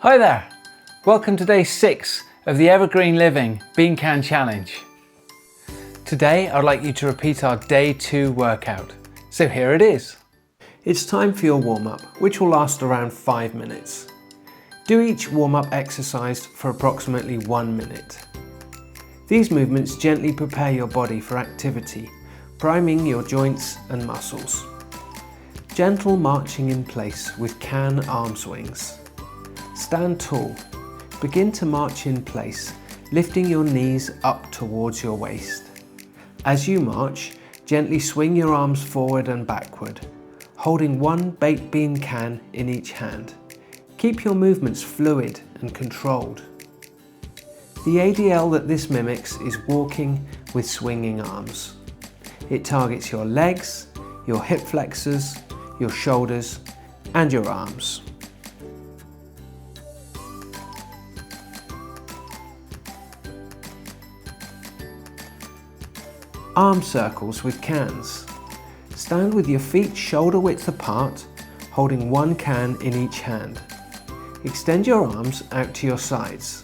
Hi there! Welcome to day 6 of the Evergreen Living Bean Can Challenge. Today I'd like you to repeat our day 2 workout. So here it is. It's time for your warm-up, which will last around 5 minutes. Do each warm-up exercise for approximately 1 minute. These movements gently prepare your body for activity, priming your joints and muscles. Gentle marching in place with can arm swings. Stand tall. Begin to march in place, lifting your knees up towards your waist. As you march, gently swing your arms forward and backward, holding one baked bean can in each hand. Keep your movements fluid and controlled. The ADL that this mimics is walking with swinging arms. It targets your legs, your hip flexors, your shoulders, and your arms. Arm circles with cans. Stand with your feet shoulder width apart, holding one can in each hand. Extend your arms out to your sides.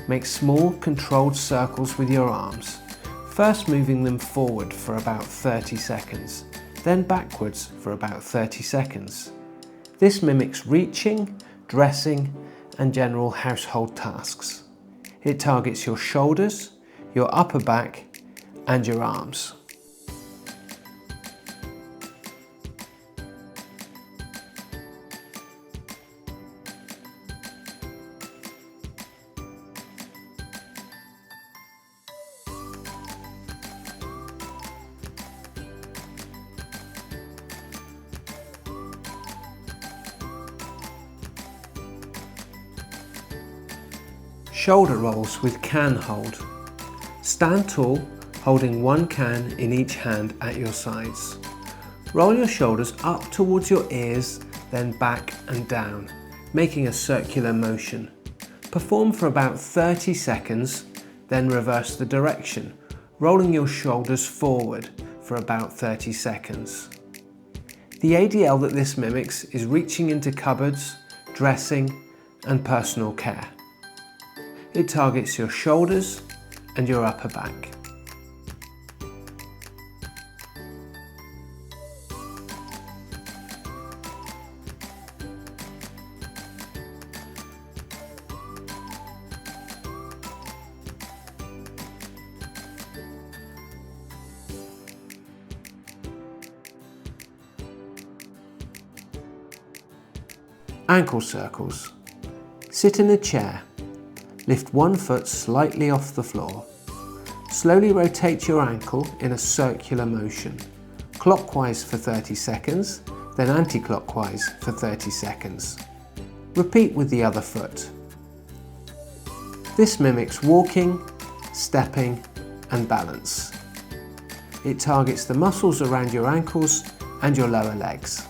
Make small controlled circles with your arms, first moving them forward for about 30 seconds, then backwards for about 30 seconds. This mimics reaching, dressing, and general household tasks. It targets your shoulders, your upper back, and your arms. Shoulder rolls with can hold. Stand tall, holding one can in each hand at your sides. Roll your shoulders up towards your ears, then back and down, making a circular motion. Perform for about 30 seconds, then reverse the direction, rolling your shoulders forward for about 30 seconds. The ADL that this mimics is reaching into cupboards, dressing, and personal care. It targets your shoulders and your upper back. Ankle circles. Sit in a chair. Lift one foot slightly off the floor. Slowly rotate your ankle in a circular motion, clockwise for 30 seconds, then anti-clockwise for 30 seconds. Repeat with the other foot. This mimics walking, stepping, and balance. It targets the muscles around your ankles and your lower legs.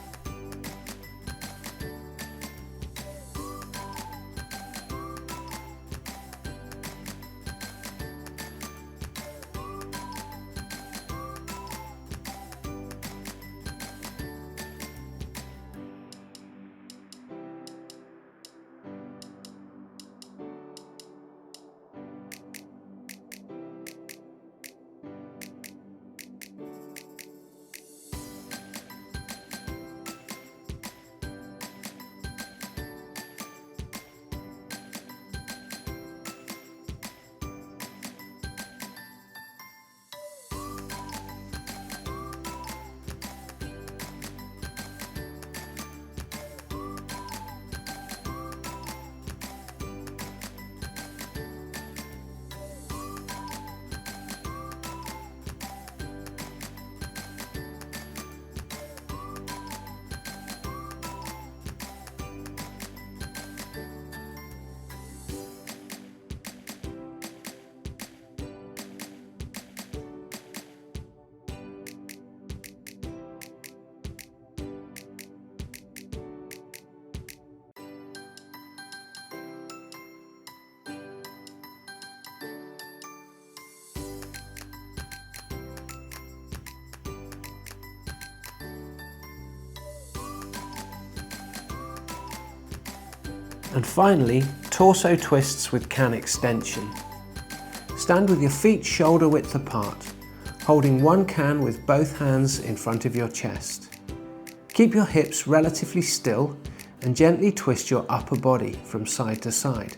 And finally, torso twists with can extension. Stand with your feet shoulder width apart, holding one can with both hands in front of your chest. Keep your hips relatively still and gently twist your upper body from side to side,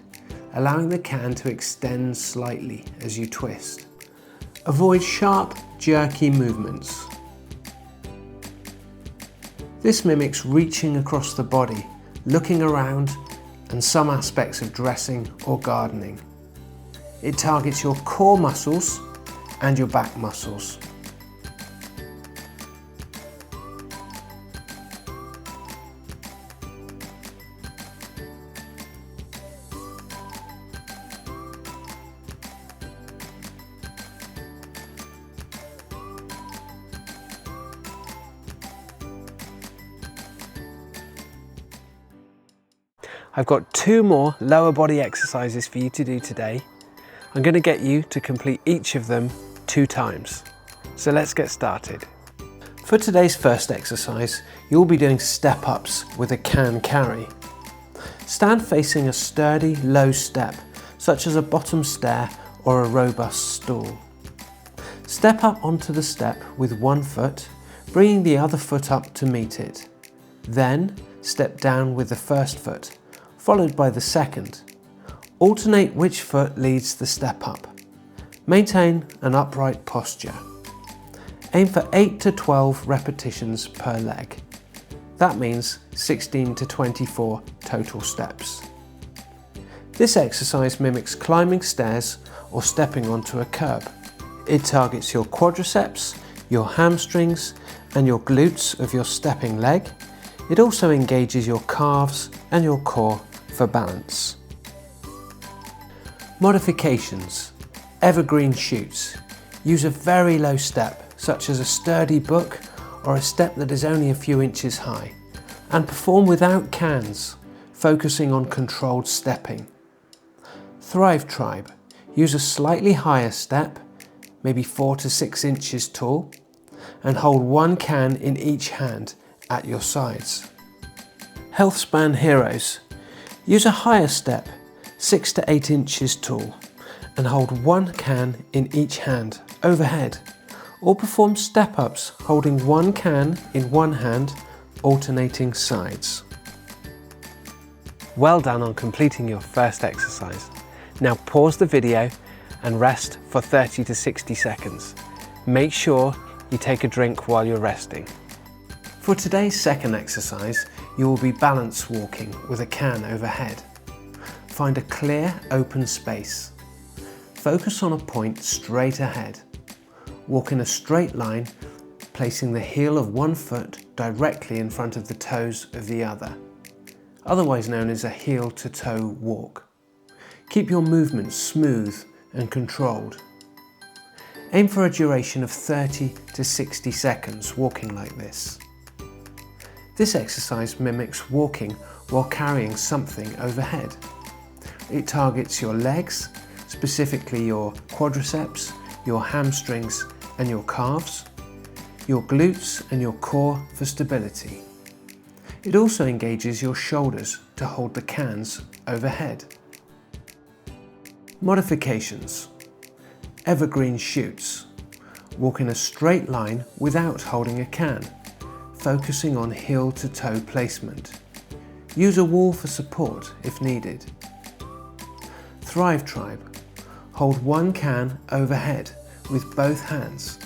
allowing the can to extend slightly as you twist. Avoid sharp, jerky movements. This mimics reaching across the body, looking around, and some aspects of dressing or gardening. It targets your core muscles and your back muscles. I've got 2 more lower body exercises for you to do today. I'm going to get you to complete each of them 2 times. So let's get started. For today's first exercise, you'll be doing step-ups with a can carry. Stand facing a sturdy, low step, such as a bottom stair or a robust stool. Step up onto the step with one foot, bringing the other foot up to meet it. Then, step down with the first foot, followed by the second. Alternate which foot leads the step up. Maintain an upright posture. Aim for 8 to 12 repetitions per leg. That means 16 to 24 total steps. This exercise mimics climbing stairs or stepping onto a curb. It targets your quadriceps, your hamstrings, and your glutes of your stepping leg. It also engages your calves and your core for balance. Modifications. Evergreen shoots. Use a very low step, such as a sturdy book or a step that is only a few inches high, and perform without cans, focusing on controlled stepping. Thrive Tribe. Use a slightly higher step, maybe 4 to 6 inches tall, and hold one can in each hand at your sides. Healthspan Heroes. Use a higher step, 6 to 8 inches tall, and hold one can in each hand overhead, or perform step-ups holding one can in one hand, alternating sides. Well done on completing your first exercise. Now pause the video and rest for 30 to 60 seconds. Make sure you take a drink while you're resting. For today's second exercise, you will be balance walking with a can overhead. Find a clear, open space. Focus on a point straight ahead. Walk in a straight line, placing the heel of one foot directly in front of the toes of the other, otherwise known as a heel-to-toe walk. Keep your movements smooth and controlled. Aim for a duration of 30 to 60 seconds walking like this. This exercise mimics walking while carrying something overhead. It targets your legs, specifically your quadriceps, your hamstrings and your calves, your glutes and your core for stability. It also engages your shoulders to hold the cans overhead. Modifications. Evergreen shoots. Walk in a straight line without holding a can, focusing on heel-to-toe placement. Use a wall for support if needed. Thrive Tribe. Hold one can overhead with both hands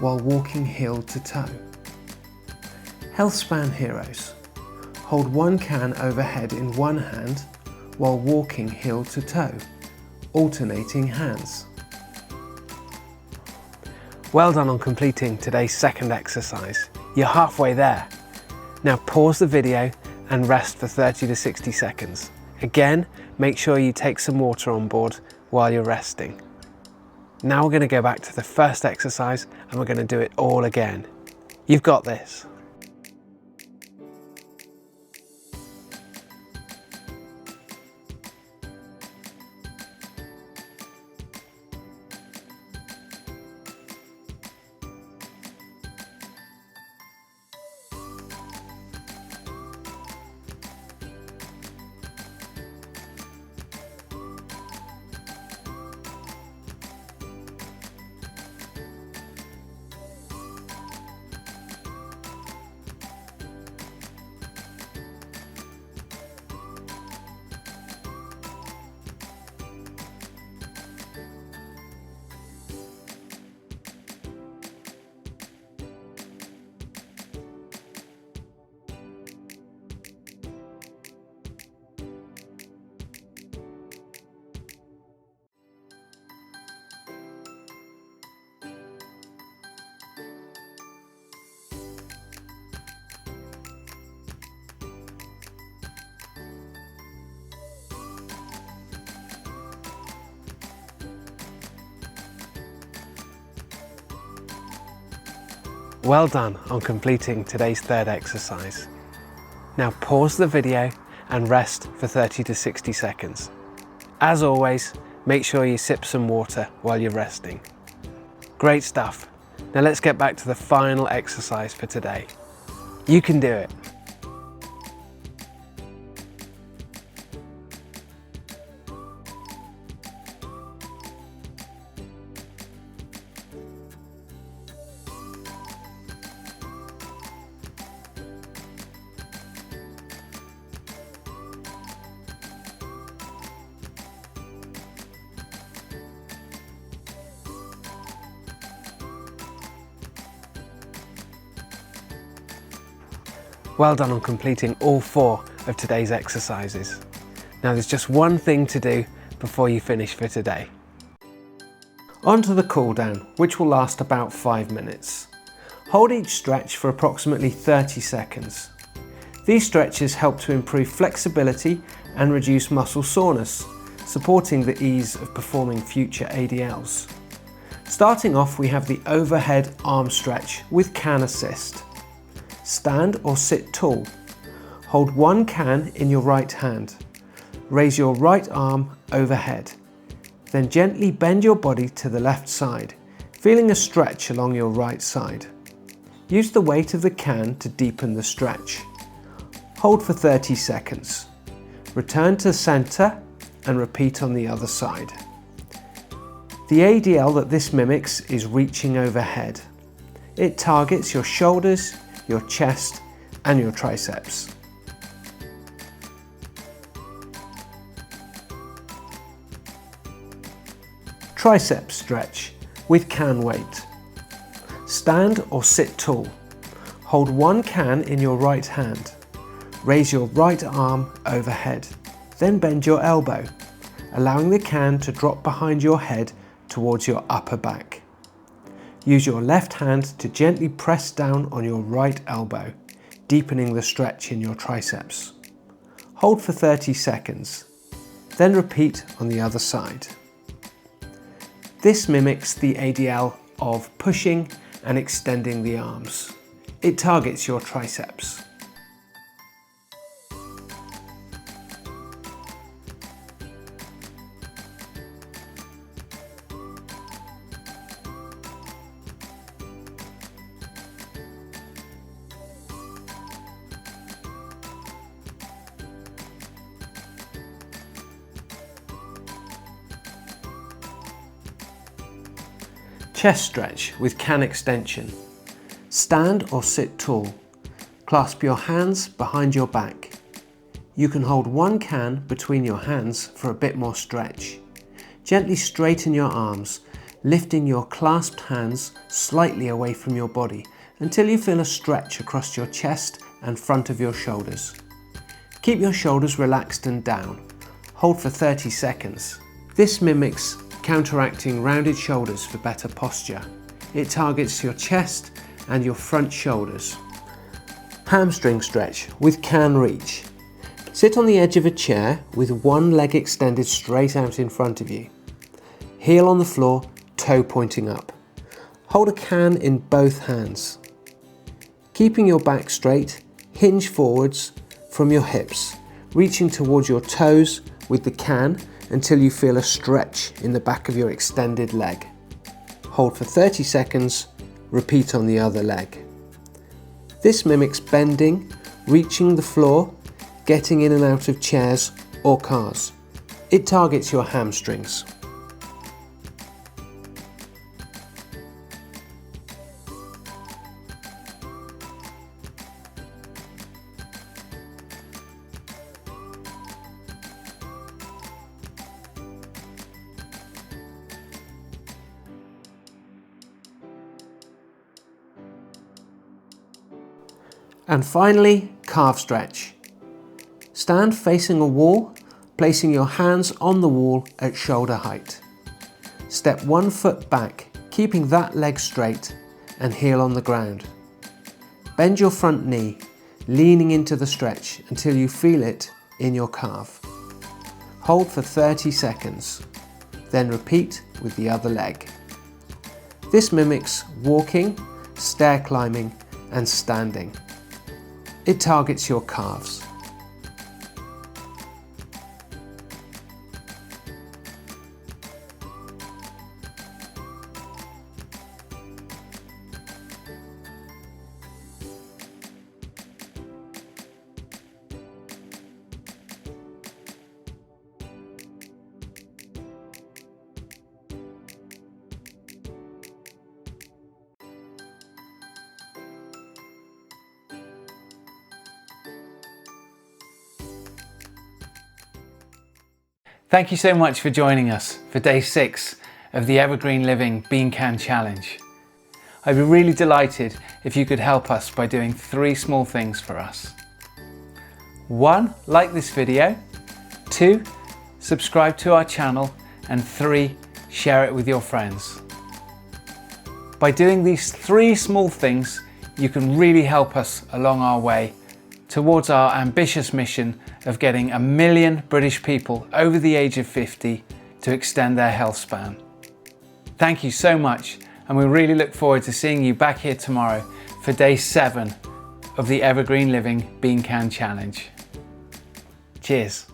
while walking heel-to-toe. Healthspan Heroes. Hold one can overhead in one hand while walking heel-to-toe, alternating hands. Well done on completing today's second exercise. You're halfway there. Now pause the video and rest for 30 to 60 seconds. Again, make sure you take some water on board while you're resting. Now we're going to go back to the first exercise and we're going to do it all again. You've got this. Well done on completing today's third exercise. Now pause the video and rest for 30 to 60 seconds. As always, make sure you sip some water while you're resting. Great stuff. Now let's get back to the final exercise for today. You can do it. Well done on completing all 4 of today's exercises. Now there's just one thing to do before you finish for today. On to the cool down, which will last about 5 minutes. Hold each stretch for approximately 30 seconds. These stretches help to improve flexibility and reduce muscle soreness, supporting the ease of performing future ADLs. Starting off, we have the overhead arm stretch with can assist. Stand or sit tall. Hold one can in your right hand. Raise your right arm overhead. Then gently bend your body to the left side, feeling a stretch along your right side. Use the weight of the can to deepen the stretch. Hold for 30 seconds. Return to center and repeat on the other side. The ADL that this mimics is reaching overhead. It targets your shoulders, your chest and your triceps. Tricep stretch with can weight. Stand or sit tall. Hold one can in your right hand. Raise your right arm overhead. Then bend your elbow, allowing the can to drop behind your head towards your upper back. Use your left hand to gently press down on your right elbow, deepening the stretch in your triceps. Hold for 30 seconds, then repeat on the other side. This mimics the ADL of pushing and extending the arms. It targets your triceps. Chest stretch with can extension. Stand or sit tall. Clasp your hands behind your back. You can hold one can between your hands for a bit more stretch. Gently straighten your arms, lifting your clasped hands slightly away from your body until you feel a stretch across your chest and front of your shoulders. Keep your shoulders relaxed and down. Hold for 30 seconds. This mimics counteracting rounded shoulders for better posture. It targets your chest and your front shoulders. Hamstring stretch with can reach. Sit on the edge of a chair with one leg extended straight out in front of you. Heel on the floor, toe pointing up. Hold a can in both hands. Keeping your back straight, hinge forwards from your hips, reaching towards your toes with the can until you feel a stretch in the back of your extended leg. Hold for 30 seconds, repeat on the other leg. This mimics bending, reaching the floor, getting in and out of chairs or cars. It targets your hamstrings. And finally, calf stretch. Stand facing a wall, placing your hands on the wall at shoulder height. Step 1 foot back, keeping that leg straight and heel on the ground. Bend your front knee, leaning into the stretch until you feel it in your calf. Hold for 30 seconds, then repeat with the other leg. This mimics walking stair climbing and standing. It targets your calves. Thank you so much for joining us for day 6 of the Evergreen Living Bean Can Challenge. I'd be really delighted if you could help us by doing 3 small things for us. 1. Like this video. 2. Subscribe to our channel. And 3. Share it with your friends. By doing these 3 small things, you can really help us along our way towards our ambitious mission of getting 1 million British people over the age of 50 to extend their health span. Thank you so much, and we really look forward to seeing you back here tomorrow for day 7 of the Evergreen Living Bean Can Challenge. Cheers.